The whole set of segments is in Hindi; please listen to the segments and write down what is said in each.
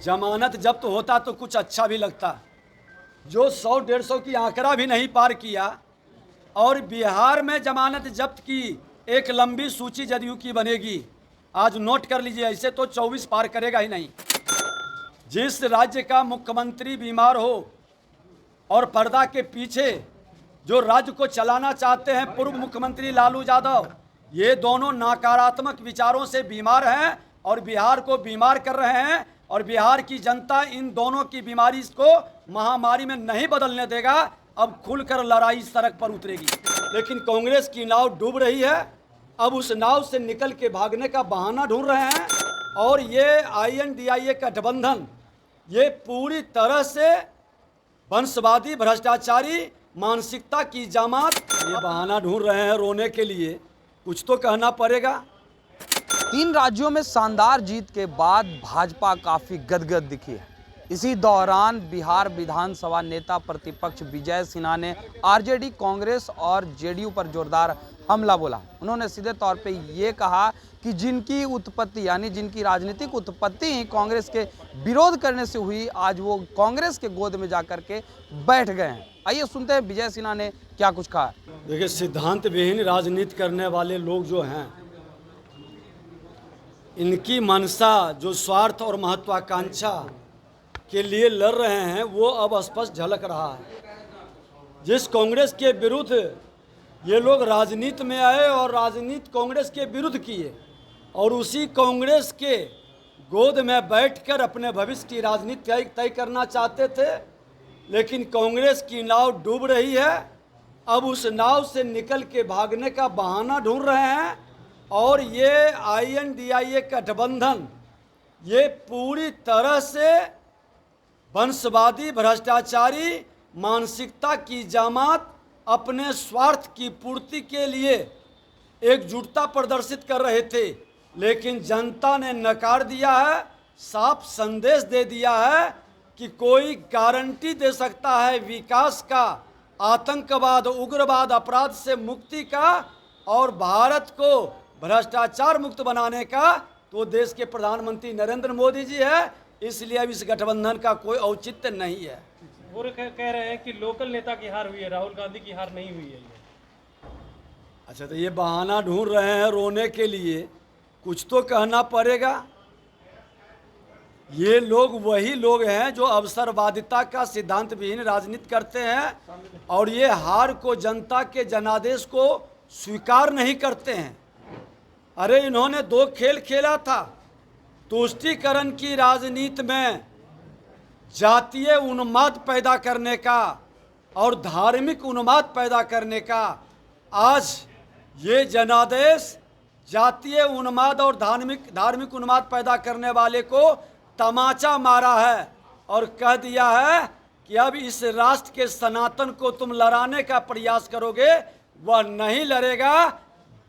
जमानत जब्त होता तो कुछ अच्छा भी लगता। जो 100-150 की आंकड़ा भी नहीं पार किया और बिहार में जमानत जब्त की एक लंबी सूची जदयू की बनेगी। आज नोट कर लीजिए, ऐसे तो 24 पार करेगा ही नहीं। जिस राज्य का मुख्यमंत्री बीमार हो और पर्दा के पीछे जो राज्य को चलाना चाहते हैं पूर्व मुख्यमंत्री लालू यादव, ये दोनों नकारात्मक विचारों से बीमार हैं और बिहार को बीमार कर रहे हैं। और बिहार की जनता इन दोनों की बीमारी को महामारी में नहीं बदलने देगा। अब खुलकर लड़ाई सड़क पर उतरेगी। लेकिन कांग्रेस की नाव डूब रही है, अब उस नाव से निकल के भागने का बहाना ढूंढ रहे हैं। और ये INDIA का गठबंधन ये पूरी तरह से वंशवादी भ्रष्टाचारी मानसिकता की जमात ये बहाना ढूंढ रहे हैं रोने के लिए। कुछ तो कहना पड़ेगा। 3 राज्यों में शानदार जीत के बाद भाजपा काफी गदगद दिखी है। इसी दौरान बिहार विधानसभा नेता प्रतिपक्ष विजय सिन्हा ने RJD, कांग्रेस और JDU पर जोरदार हमला बोला। उन्होंने सीधे तौर पे ये कहा कि जिनकी उत्पत्ति यानी जिनकी राजनीतिक उत्पत्ति ही कांग्रेस के विरोध करने से हुई, आज वो कांग्रेस के गोद में जाकर के बैठ गए हैं। आइए सुनते हैं विजय सिन्हा ने क्या कुछ कहा। देखिए, सिद्धांत विहीन राजनीति करने वाले लोग जो हैं, इनकी मनसा जो स्वार्थ और महत्वाकांक्षा के लिए लड़ रहे हैं वो अब स्पष्ट झलक रहा है। जिस कांग्रेस के विरुद्ध ये लोग राजनीति में आए और राजनीति कांग्रेस के विरुद्ध किए और उसी कांग्रेस के गोद में बैठकर अपने भविष्य की राजनीति तय करना चाहते थे। लेकिन कांग्रेस की नाव डूब रही है, अब उस नाव से निकल के भागने का बहाना ढूंढ रहे हैं। और ये INDIA का गठबंधन ये पूरी तरह से वंशवादी भ्रष्टाचारी मानसिकता की जमात अपने स्वार्थ की पूर्ति के लिए एकजुटता प्रदर्शित कर रहे थे। लेकिन जनता ने नकार दिया है, साफ संदेश दे दिया है कि कोई गारंटी दे सकता है विकास का, आतंकवाद, उग्रवाद, अपराध से मुक्ति का और भारत को भ्रष्टाचार मुक्त बनाने का, तो देश के प्रधानमंत्री नरेंद्र मोदी जी है। इसलिए अब इस गठबंधन का कोई औचित्य नहीं है। वो कह रहे हैं कि लोकल नेता की हार हुई है, राहुल गांधी की हार नहीं हुई है। अच्छा, तो ये बहाना ढूंढ रहे हैं रोने के लिए। कुछ तो कहना पड़ेगा। ये लोग वही लोग हैं जो अवसरवादिता का सिद्धांत विहीन राजनीति करते हैं और ये हार को, जनता के जनादेश को स्वीकार नहीं करते हैं। अरे, इन्होंने 2 खेल खेला था। तुष्टीकरण की राजनीति में जातीय उन्माद पैदा करने का और धार्मिक उन्माद पैदा करने का। आज ये जनादेश जातीय उन्माद और धार्मिक उन्माद पैदा करने वाले को तमाचा मारा है और कह दिया है कि अब इस राष्ट्र के सनातन को तुम लड़ाने का प्रयास करोगे, वह नहीं लड़ेगा,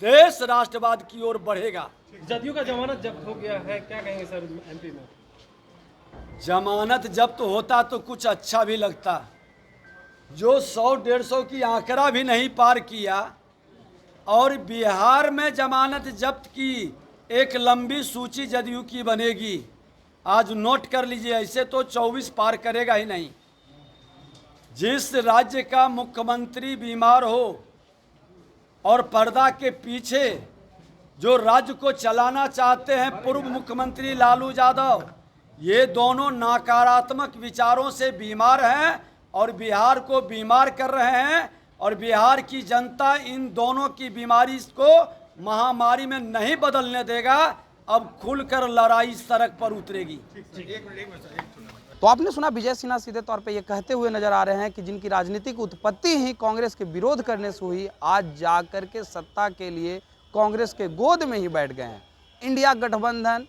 देश राष्ट्रवाद की ओर बढ़ेगा। जदयू का जमानत जब्त हो गया है, क्या कहेंगे सर MP में? जमानत जब्त होता तो कुछ अच्छा भी लगता। जो 100-150 की आंकड़ा भी नहीं पार किया और बिहार में जमानत जब्त की एक लंबी सूची जदयू की बनेगी। आज नोट कर लीजिए, ऐसे तो 24 पार करेगा ही नहीं। जिस राज्य का मुख्यमंत्री बीमार हो और पर्दा के पीछे जो राज्य को चलाना चाहते हैं पूर्व मुख्यमंत्री लालू यादव, ये दोनों नकारात्मक विचारों से बीमार हैं और बिहार को बीमार कर रहे हैं। और बिहार की जनता इन दोनों की बीमारी को महामारी में नहीं बदलने देगा। अब खुलकर लड़ाई सड़क पर उतरेगी। तो आपने सुना विजय सिन्हा सीधे तौर पे ये कहते हुए नजर आ रहे हैं कि जिनकी राजनीतिक उत्पत्ति ही कांग्रेस के विरोध करने से हुई, आज जाकर के सत्ता के लिए कांग्रेस के गोद में ही बैठ गए हैं। इंडिया गठबंधन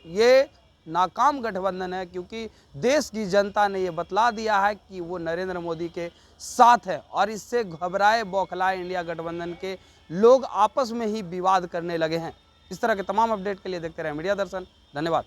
ये नाकाम गठबंधन है, क्योंकि देश की जनता ने ये बतला दिया है कि वो नरेंद्र मोदी के साथ है और इससे घबराए बौखलाए इंडिया गठबंधन के लोग आपस में ही विवाद करने लगे हैं। इस तरह के तमाम अपडेट के लिए देखते रहे मीडिया दर्शन। धन्यवाद।